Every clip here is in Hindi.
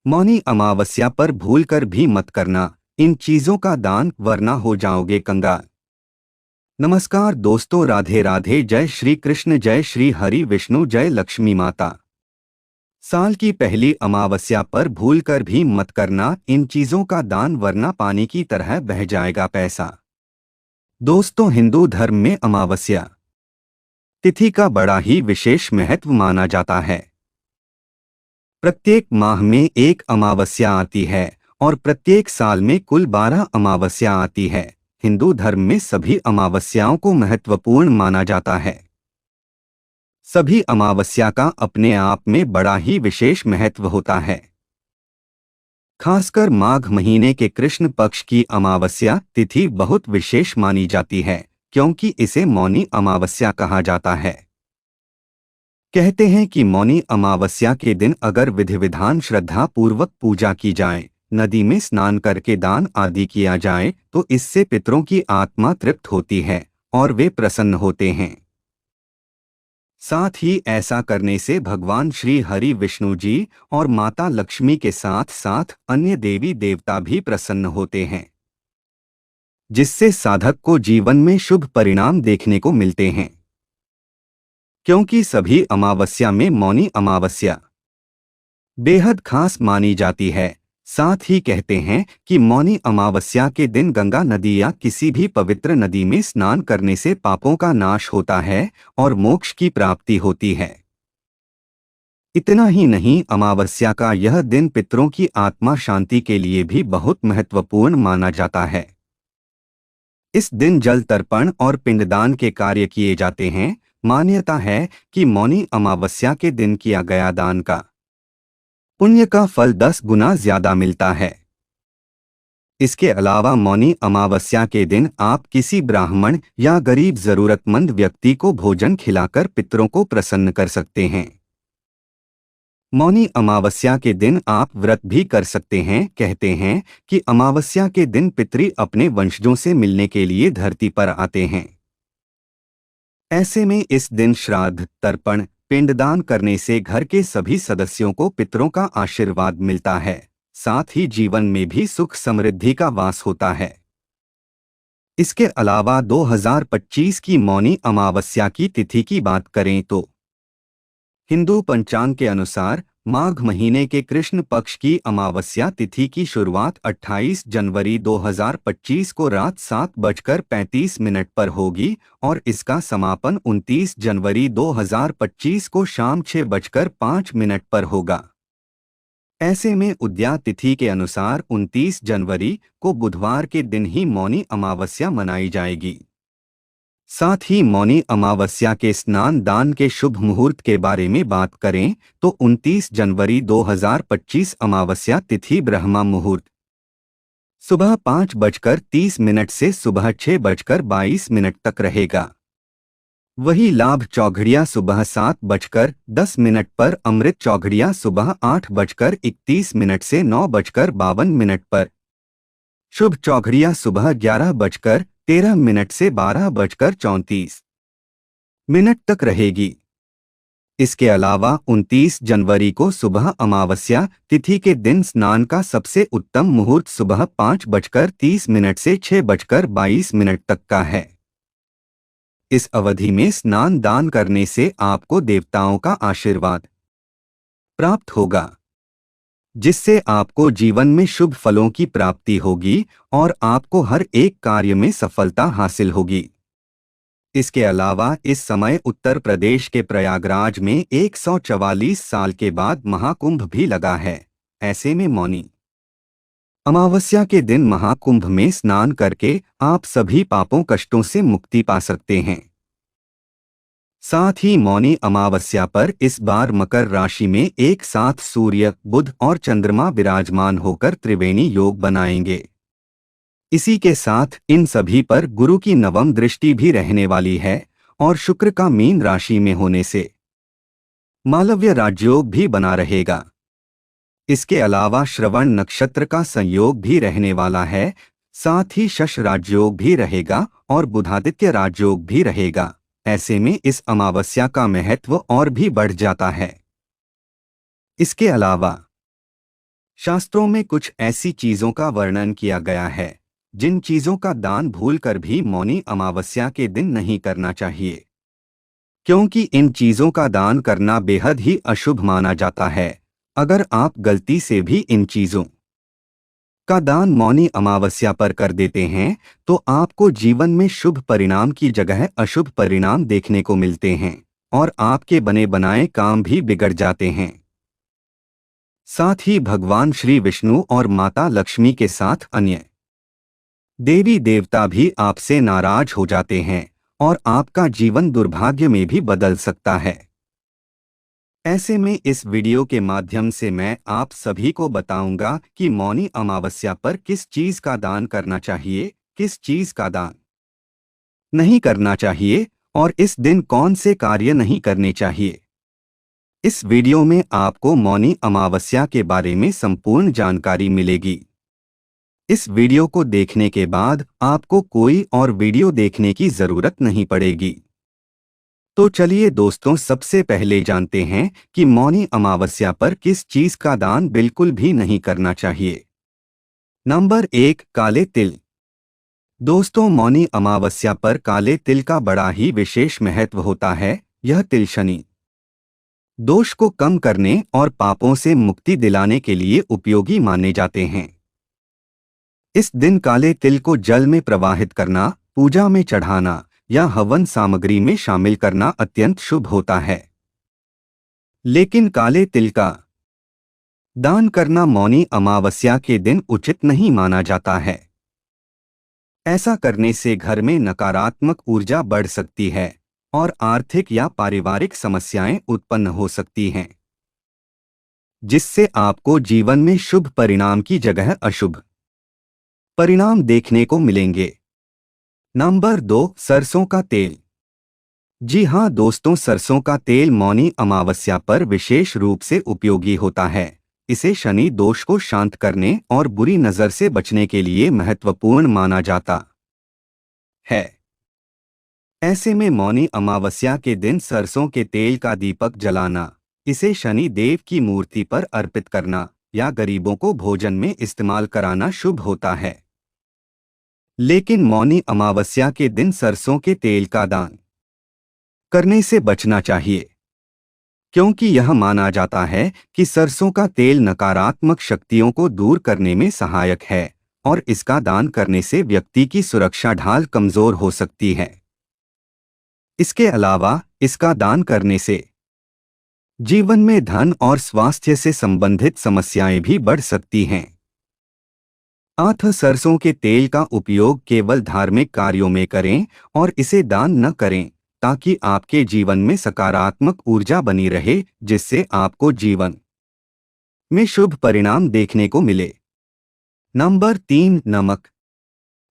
मौनी अमावस्या पर भूलकर भी मत करना इन चीजों का दान, वरना हो जाओगे कंगाल। नमस्कार दोस्तों, राधे राधे। जय श्री कृष्ण, जय श्री हरि विष्णु, जय लक्ष्मी माता। साल की पहली अमावस्या पर भूलकर भी मत करना इन चीजों का दान, वरना पानी की तरह बह जाएगा पैसा। दोस्तों, हिंदू धर्म में अमावस्या तिथि का बड़ा ही विशेष महत्व माना जाता है। प्रत्येक माह में एक अमावस्या आती है और प्रत्येक साल में कुल 12 अमावस्या आती है। हिंदू धर्म में सभी अमावस्याओं को महत्वपूर्ण माना जाता है। सभी अमावस्या का अपने आप में बड़ा ही विशेष महत्व होता है। खासकर माघ महीने के कृष्ण पक्ष की अमावस्या तिथि बहुत विशेष मानी जाती है, क्योंकि इसे मौनी अमावस्या कहा जाता है। कहते हैं कि मौनी अमावस्या के दिन अगर विधि विधान श्रद्धा पूर्वक पूजा की जाए, नदी में स्नान करके दान आदि किया जाए, तो इससे पितरों की आत्मा तृप्त होती है और वे प्रसन्न होते हैं। साथ ही ऐसा करने से भगवान श्री हरि विष्णु जी और माता लक्ष्मी के साथ साथ अन्य देवी देवता भी प्रसन्न होते हैं, जिससे साधक को जीवन में शुभ परिणाम देखने को मिलते हैं। क्योंकि सभी अमावस्या में मौनी अमावस्या बेहद खास मानी जाती है, साथ ही कहते हैं कि मौनी अमावस्या के दिन गंगा नदी या किसी भी पवित्र नदी में स्नान करने से पापों का नाश होता है और मोक्ष की प्राप्ति होती है। इतना ही नहीं, अमावस्या का यह दिन पितरों की आत्मा शांति के लिए भी बहुत महत्वपूर्ण माना जाता है। इस दिन जल तर्पण और पिंडदान के कार्य किए जाते हैं। मान्यता है कि मौनी अमावस्या के दिन किया गया दान का पुण्य का फल 10 गुना ज्यादा मिलता है। इसके अलावा मौनी अमावस्या के दिन आप किसी ब्राह्मण या गरीब जरूरतमंद व्यक्ति को भोजन खिलाकर पितरों को प्रसन्न कर सकते हैं। मौनी अमावस्या के दिन आप व्रत भी कर सकते हैं। कहते हैं कि अमावस्या के दिन पितरी अपने वंशजों से मिलने के लिए धरती पर आते हैं। ऐसे में इस दिन श्राद्ध, तर्पण, पिंडदान करने से घर के सभी सदस्यों को पितरों का आशीर्वाद मिलता है, साथ ही जीवन में भी सुख समृद्धि का वास होता है। इसके अलावा 2025 की मौनी अमावस्या की तिथि की बात करें तो हिंदू पंचांग के अनुसार माघ महीने के कृष्ण पक्ष की अमावस्या तिथि की शुरुआत 28 जनवरी 2025 को रात 7:35 पर होगी और इसका समापन 29 जनवरी 2025 को शाम 6:05 पर होगा। ऐसे में उदया तिथि के अनुसार 29 जनवरी को बुधवार के दिन ही मौनी अमावस्या मनाई जाएगी। साथ ही मौनी अमावस्या के स्नान दान के शुभ मुहूर्त के बारे में बात करें तो 29 जनवरी 2025 अमावस्या तिथि ब्रह्मा मुहूर्त सुबह 5:30 से सुबह 6:22 तक रहेगा। वही लाभ चौघड़िया सुबह 7:10 पर, अमृत चौघड़िया सुबह 8:31 से 9:52 पर, शुभ चौघड़िया सुबह 11:13 से 12:34 तक रहेगी। इसके अलावा 29 जनवरी को सुबह अमावस्या तिथि के दिन स्नान का सबसे उत्तम मुहूर्त सुबह 5:30 से 6:22 तक का है। इस अवधि में स्नान दान करने से आपको देवताओं का आशीर्वाद प्राप्त होगा, जिससे आपको जीवन में शुभ फलों की प्राप्ति होगी और आपको हर एक कार्य में सफलता हासिल होगी। इसके अलावा इस समय उत्तर प्रदेश के प्रयागराज में 144 साल के बाद महाकुंभ भी लगा है। ऐसे में मौनी अमावस्या के दिन महाकुंभ में स्नान करके आप सभी पापों कष्टों से मुक्ति पा सकते हैं। साथ ही मौनी अमावस्या पर इस बार मकर राशि में एक साथ सूर्य, बुध और चंद्रमा विराजमान होकर त्रिवेणी योग बनाएंगे। इसी के साथ इन सभी पर गुरु की नवम दृष्टि भी रहने वाली है और शुक्र का मीन राशि में होने से मालव्य राजयोग भी बना रहेगा। इसके अलावा श्रवण नक्षत्र का संयोग भी रहने वाला है, साथ ही शश राजयोग भी रहेगा और बुधादित्य राजयोग भी रहेगा। ऐसे में इस अमावस्या का महत्व और भी बढ़ जाता है। इसके अलावा शास्त्रों में कुछ ऐसी चीजों का वर्णन किया गया है जिन चीजों का दान भूलकर भी मौनी अमावस्या के दिन नहीं करना चाहिए, क्योंकि इन चीजों का दान करना बेहद ही अशुभ माना जाता है। अगर आप गलती से भी इन चीजों का दान मौनी अमावस्या पर कर देते हैं तो आपको जीवन में शुभ परिणाम की जगह अशुभ परिणाम देखने को मिलते हैं और आपके बने बनाए काम भी बिगड़ जाते हैं। साथ ही भगवान श्री विष्णु और माता लक्ष्मी के साथ अन्य देवी देवता भी आपसे नाराज हो जाते हैं और आपका जीवन दुर्भाग्य में भी बदल सकता है। ऐसे में इस वीडियो के माध्यम से मैं आप सभी को बताऊंगा कि मौनी अमावस्या पर किस चीज का दान करना चाहिए, किस चीज का दान नहीं करना चाहिए और इस दिन कौन से कार्य नहीं करने चाहिए। इस वीडियो में आपको मौनी अमावस्या के बारे में संपूर्ण जानकारी मिलेगी। इस वीडियो को देखने के बाद आपको कोई और वीडियो देखने की जरूरत नहीं पड़ेगी। तो चलिए दोस्तों, सबसे पहले जानते हैं कि मौनी अमावस्या पर किस चीज का दान बिल्कुल भी नहीं करना चाहिए। नंबर 1, काले तिल। दोस्तों, मौनी अमावस्या पर काले तिल का बड़ा ही विशेष महत्व होता है। यह तिल शनि दोष को कम करने और पापों से मुक्ति दिलाने के लिए उपयोगी माने जाते हैं। इस दिन काले तिल को जल में प्रवाहित करना, पूजा में चढ़ाना या हवन सामग्री में शामिल करना अत्यंत शुभ होता है। लेकिन काले तिल का दान करना मौनी अमावस्या के दिन उचित नहीं माना जाता है। ऐसा करने से घर में नकारात्मक ऊर्जा बढ़ सकती है और आर्थिक या पारिवारिक समस्याएं उत्पन्न हो सकती हैं, जिससे आपको जीवन में शुभ परिणाम की जगह अशुभ परिणाम देखने को मिलेंगे। नंबर 2, सरसों का तेल। जी हाँ दोस्तों, सरसों का तेल मौनी अमावस्या पर विशेष रूप से उपयोगी होता है। इसे शनि दोष को शांत करने और बुरी नजर से बचने के लिए महत्वपूर्ण माना जाता है। ऐसे में मौनी अमावस्या के दिन सरसों के तेल का दीपक जलाना, इसे शनि देव की मूर्ति पर अर्पित करना या गरीबों को भोजन में इस्तेमाल कराना शुभ होता है। लेकिन मौनी अमावस्या के दिन सरसों के तेल का दान करने से बचना चाहिए, क्योंकि यह माना जाता है कि सरसों का तेल नकारात्मक शक्तियों को दूर करने में सहायक है और इसका दान करने से व्यक्ति की सुरक्षा ढाल कमजोर हो सकती है। इसके अलावा इसका दान करने से जीवन में धन और स्वास्थ्य से संबंधित समस्याएं भी बढ़ सकती हैं। सरसों के तेल का उपयोग केवल धार्मिक कार्यों में करें और इसे दान न करें, ताकि आपके जीवन में सकारात्मक ऊर्जा बनी रहे, जिससे आपको जीवन में शुभ परिणाम देखने को मिले। नंबर 3, नमक।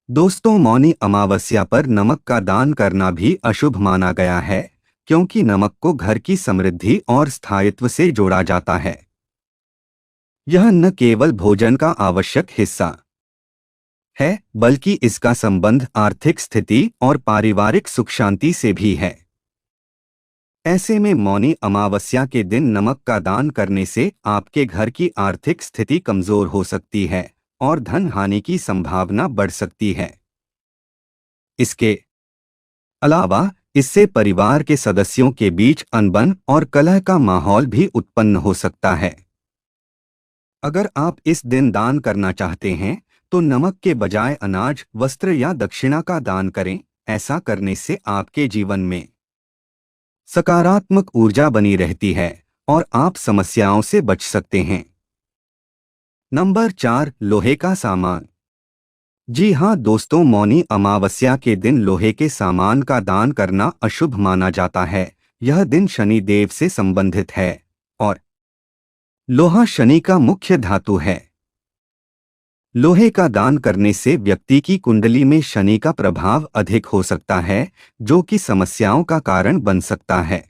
दोस्तों, मौनी अमावस्या पर नमक का दान करना भी अशुभ माना गया है, क्योंकि नमक को घर की समृद्धि और स्थायित्व से जोड़ा जाता है। यह न केवल भोजन का आवश्यक हिस्सा है, बल्कि इसका संबंध आर्थिक स्थिति और पारिवारिक सुख शांति से भी है। ऐसे में मौनी अमावस्या के दिन नमक का दान करने से आपके घर की आर्थिक स्थिति कमजोर हो सकती है और धन हानि की संभावना बढ़ सकती है। इसके अलावा इससे परिवार के सदस्यों के बीच अनबन और कलह का माहौल भी उत्पन्न हो सकता है। अगर आप इस दिन दान करना चाहते हैं तो नमक के बजाय अनाज, वस्त्र या दक्षिणा का दान करें। ऐसा करने से आपके जीवन में सकारात्मक ऊर्जा बनी रहती है और आप समस्याओं से बच सकते हैं। नंबर 4, लोहे का सामान। जी हाँ दोस्तों, मौनी अमावस्या के दिन लोहे के सामान का दान करना अशुभ माना जाता है। यह दिन शनि देव से संबंधित है और लोहा शनि का मुख्य धातु है। लोहे का दान करने से व्यक्ति की कुंडली में शनि का प्रभाव अधिक हो सकता है, जो कि समस्याओं का कारण बन सकता है।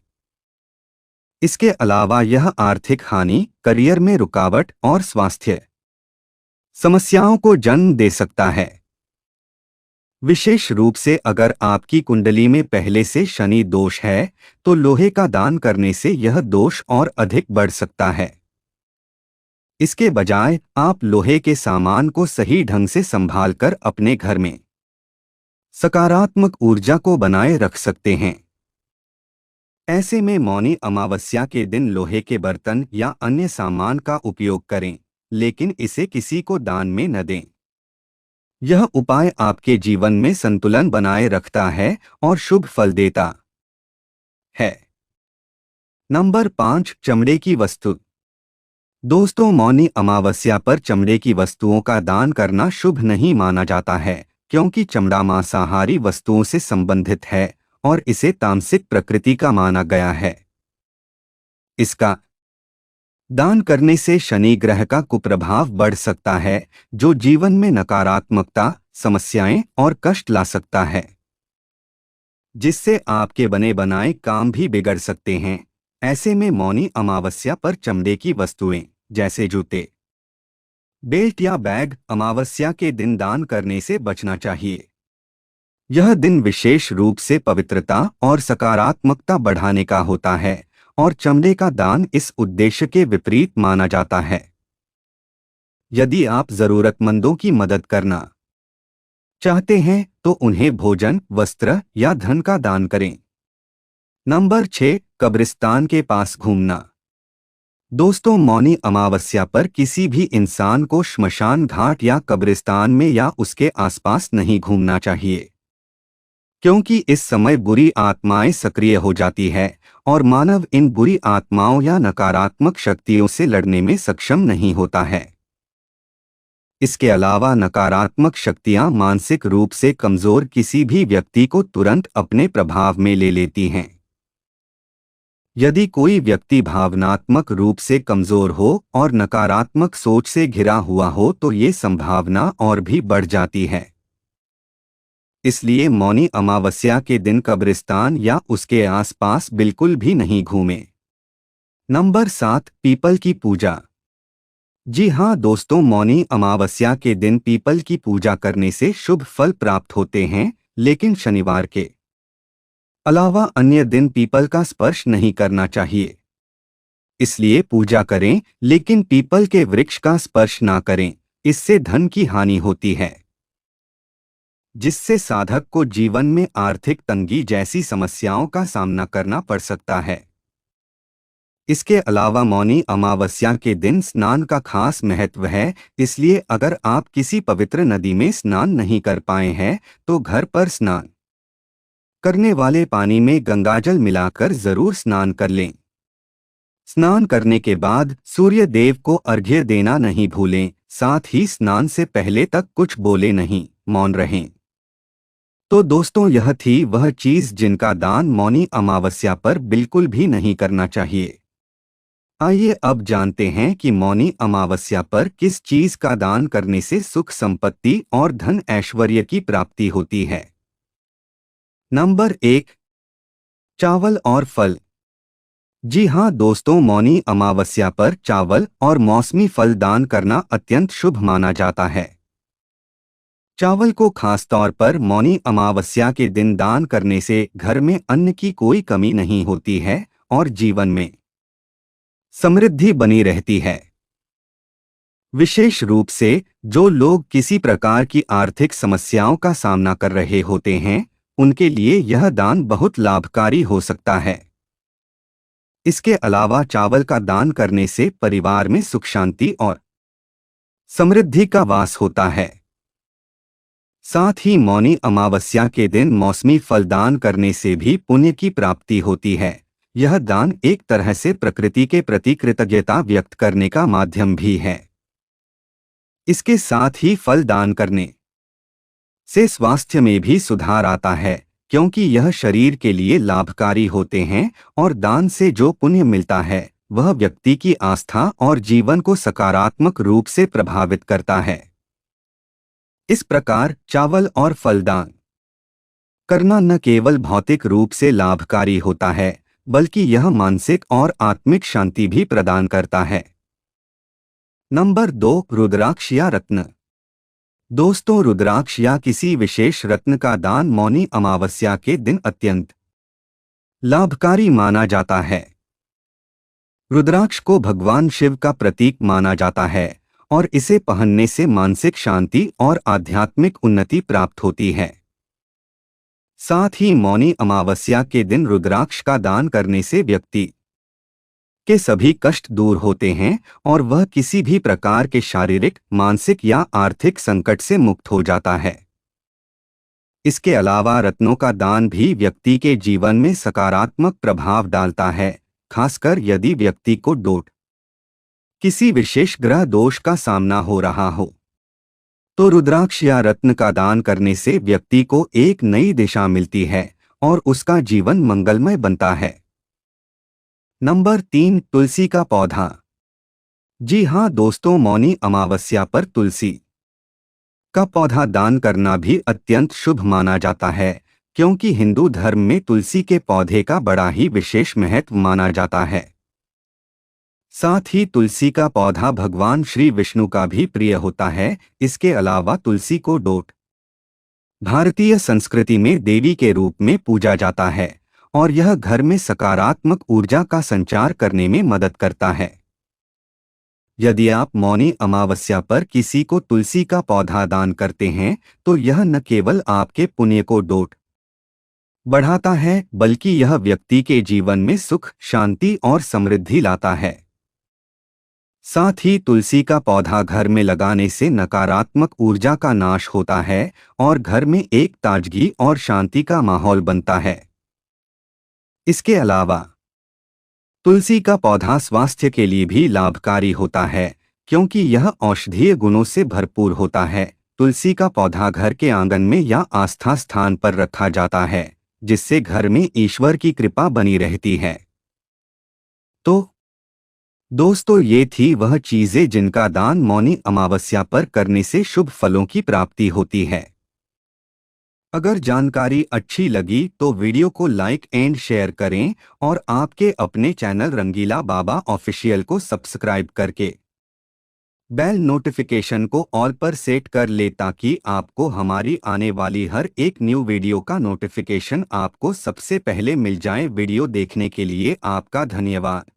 इसके अलावा यह आर्थिक हानि, करियर में रुकावट और स्वास्थ्य समस्याओं को जन्म दे सकता है। विशेष रूप से अगर आपकी कुंडली में पहले से शनि दोष है, तो लोहे का दान करने से यह दोष और अधिक बढ़ सकता है। इसके बजाय आप लोहे के सामान को सही ढंग से संभालकर अपने घर में सकारात्मक ऊर्जा को बनाए रख सकते हैं। ऐसे में मौनी अमावस्या के दिन लोहे के बर्तन या अन्य सामान का उपयोग करें, लेकिन इसे किसी को दान में न दें। यह उपाय आपके जीवन में संतुलन बनाए रखता है और शुभ फल देता है। नंबर 5, चमड़े की वस्तु। दोस्तों, मौनी अमावस्या पर चमड़े की वस्तुओं का दान करना शुभ नहीं माना जाता है, क्योंकि चमड़ा मांसाहारी वस्तुओं से संबंधित है और इसे तामसिक प्रकृति का माना गया है। इसका दान करने से शनि ग्रह का कुप्रभाव बढ़ सकता है, जो जीवन में नकारात्मकता, समस्याएं और कष्ट ला सकता है, जिससे आपके बने बनाए काम भी बिगड़ सकते हैं। ऐसे में मौनी अमावस्या पर चमड़े की वस्तुएं जैसे जूते, बेल्ट या बैग अमावस्या के दिन दान करने से बचना चाहिए। यह दिन विशेष रूप से पवित्रता और सकारात्मकता बढ़ाने का होता है और चमड़े का दान इस उद्देश्य के विपरीत माना जाता है। यदि आप जरूरतमंदों की मदद करना चाहते हैं तो उन्हें भोजन, वस्त्र या धन का दान करें। नंबर 6, कब्रिस्तान के पास घूमना। दोस्तों, मौनी अमावस्या पर किसी भी इंसान को श्मशान घाट या कब्रिस्तान में या उसके आसपास नहीं घूमना चाहिए, क्योंकि इस समय बुरी आत्माएं सक्रिय हो जाती है और मानव इन बुरी आत्माओं या नकारात्मक शक्तियों से लड़ने में सक्षम नहीं होता है। इसके अलावा नकारात्मक शक्तियां मानसिक रूप से कमजोर किसी भी व्यक्ति को तुरंत अपने प्रभाव में ले लेती हैं। यदि कोई व्यक्ति भावनात्मक रूप से कमजोर हो और नकारात्मक सोच से घिरा हुआ हो तो ये संभावना और भी बढ़ जाती है। इसलिए मौनी अमावस्या के दिन कब्रिस्तान या उसके आसपास बिल्कुल भी नहीं घूमें। नंबर 7, पीपल की पूजा। जी हाँ दोस्तों, मौनी अमावस्या के दिन पीपल की पूजा करने से शुभ फल प्राप्त होते हैं, लेकिन शनिवार के अलावा अन्य दिन पीपल का स्पर्श नहीं करना चाहिए। इसलिए पूजा करें, लेकिन पीपल के वृक्ष का स्पर्श ना करें। इससे धन की हानि होती है, जिससे साधक को जीवन में आर्थिक तंगी जैसी समस्याओं का सामना करना पड़ सकता है। इसके अलावा मौनी अमावस्या के दिन स्नान का खास महत्व है, इसलिए अगर आप किसी पवित्र नदी में स्नान नहीं कर पाए हैं तो घर पर स्नान करने वाले पानी में गंगाजल मिलाकर जरूर स्नान कर लें। स्नान करने के बाद सूर्य देव को अर्घ्य देना नहीं भूलें। साथ ही स्नान से पहले तक कुछ बोले नहीं, मौन रहें। तो दोस्तों, यह थी वह चीज जिनका दान मौनी अमावस्या पर बिल्कुल भी नहीं करना चाहिए। आइए अब जानते हैं कि मौनी अमावस्या पर किस चीज का दान करने से सुख संपत्ति और धन ऐश्वर्य की प्राप्ति होती है। नंबर 1, चावल और फल। जी हाँ दोस्तों, मौनी अमावस्या पर चावल और मौसमी फल दान करना अत्यंत शुभ माना जाता है। चावल को खासतौर पर मौनी अमावस्या के दिन दान करने से घर में अन्न की कोई कमी नहीं होती है और जीवन में समृद्धि बनी रहती है। विशेष रूप से जो लोग किसी प्रकार की आर्थिक समस्याओं का सामना कर रहे होते हैं, उनके लिए यह दान बहुत लाभकारी हो सकता है। इसके अलावा चावल का दान करने से परिवार में सुख शांति और समृद्धि का वास होता है। साथ ही मौनी अमावस्या के दिन मौसमी फल दान करने से भी पुण्य की प्राप्ति होती है। यह दान एक तरह से प्रकृति के प्रति कृतज्ञता व्यक्त करने का माध्यम भी है। इसके साथ ही फल दान करने से स्वास्थ्य में भी सुधार आता है, क्योंकि यह शरीर के लिए लाभकारी होते हैं और दान से जो पुण्य मिलता है वह व्यक्ति की आस्था और जीवन को सकारात्मक रूप से प्रभावित करता है। इस प्रकार चावल और फल दान करना न केवल भौतिक रूप से लाभकारी होता है, बल्कि यह मानसिक और आत्मिक शांति भी प्रदान करता है। नंबर 2, रुद्राक्ष या रत्न। दोस्तों, रुद्राक्ष या किसी विशेष रत्न का दान मौनी अमावस्या के दिन अत्यंत लाभकारी माना जाता है। रुद्राक्ष को भगवान शिव का प्रतीक माना जाता है और इसे पहनने से मानसिक शांति और आध्यात्मिक उन्नति प्राप्त होती है। साथ ही मौनी अमावस्या के दिन रुद्राक्ष का दान करने से व्यक्ति के सभी कष्ट दूर होते हैं और वह किसी भी प्रकार के शारीरिक, मानसिक या आर्थिक संकट से मुक्त हो जाता है। इसके अलावा रत्नों का दान भी व्यक्ति के जीवन में सकारात्मक प्रभाव डालता है, खासकर यदि व्यक्ति को किसी विशेष ग्रह दोष का सामना हो रहा हो। तो रुद्राक्ष या रत्न का दान करने से व्यक्ति को एक नई दिशा मिलती है और उसका जीवन मंगलमय बनता है। नंबर 3, तुलसी का पौधा। जी हाँ दोस्तों, मौनी अमावस्या पर तुलसी का पौधा दान करना भी अत्यंत शुभ माना जाता है, क्योंकि हिंदू धर्म में तुलसी के पौधे का बड़ा ही विशेष महत्व माना जाता है। साथ ही तुलसी का पौधा भगवान श्री विष्णु का भी प्रिय होता है। इसके अलावा तुलसी को भारतीय संस्कृति में देवी के रूप में पूजा जाता है और यह घर में सकारात्मक ऊर्जा का संचार करने में मदद करता है। यदि आप मौनी अमावस्या पर किसी को तुलसी का पौधा दान करते हैं तो यह न केवल आपके पुण्य को बढ़ाता है, बल्कि यह व्यक्ति के जीवन में सुख, शांति और समृद्धि लाता है। साथ ही तुलसी का पौधा घर में लगाने से नकारात्मक ऊर्जा का नाश होता है और घर में एक ताजगी और शांति का माहौल बनता है। इसके अलावा तुलसी का पौधा स्वास्थ्य के लिए भी लाभकारी होता है, क्योंकि यह औषधीय गुणों से भरपूर होता है। तुलसी का पौधा घर के आंगन में या आस्था स्थान पर रखा जाता है, जिससे घर में ईश्वर की कृपा बनी रहती है। तो दोस्तों, ये थी वह चीजें जिनका दान मौनी अमावस्या पर करने से शुभ फलों की प्राप्ति होती है। अगर जानकारी अच्छी लगी तो वीडियो को लाइक एंड शेयर करें और आपके अपने चैनल रंगीला बाबा ऑफिशियल को सब्सक्राइब करके बेल नोटिफिकेशन को ऑल पर सेट कर ले, ताकि आपको हमारी आने वाली हर एक न्यू वीडियो का नोटिफिकेशन आपको सबसे पहले मिल जाए। वीडियो देखने के लिए आपका धन्यवाद।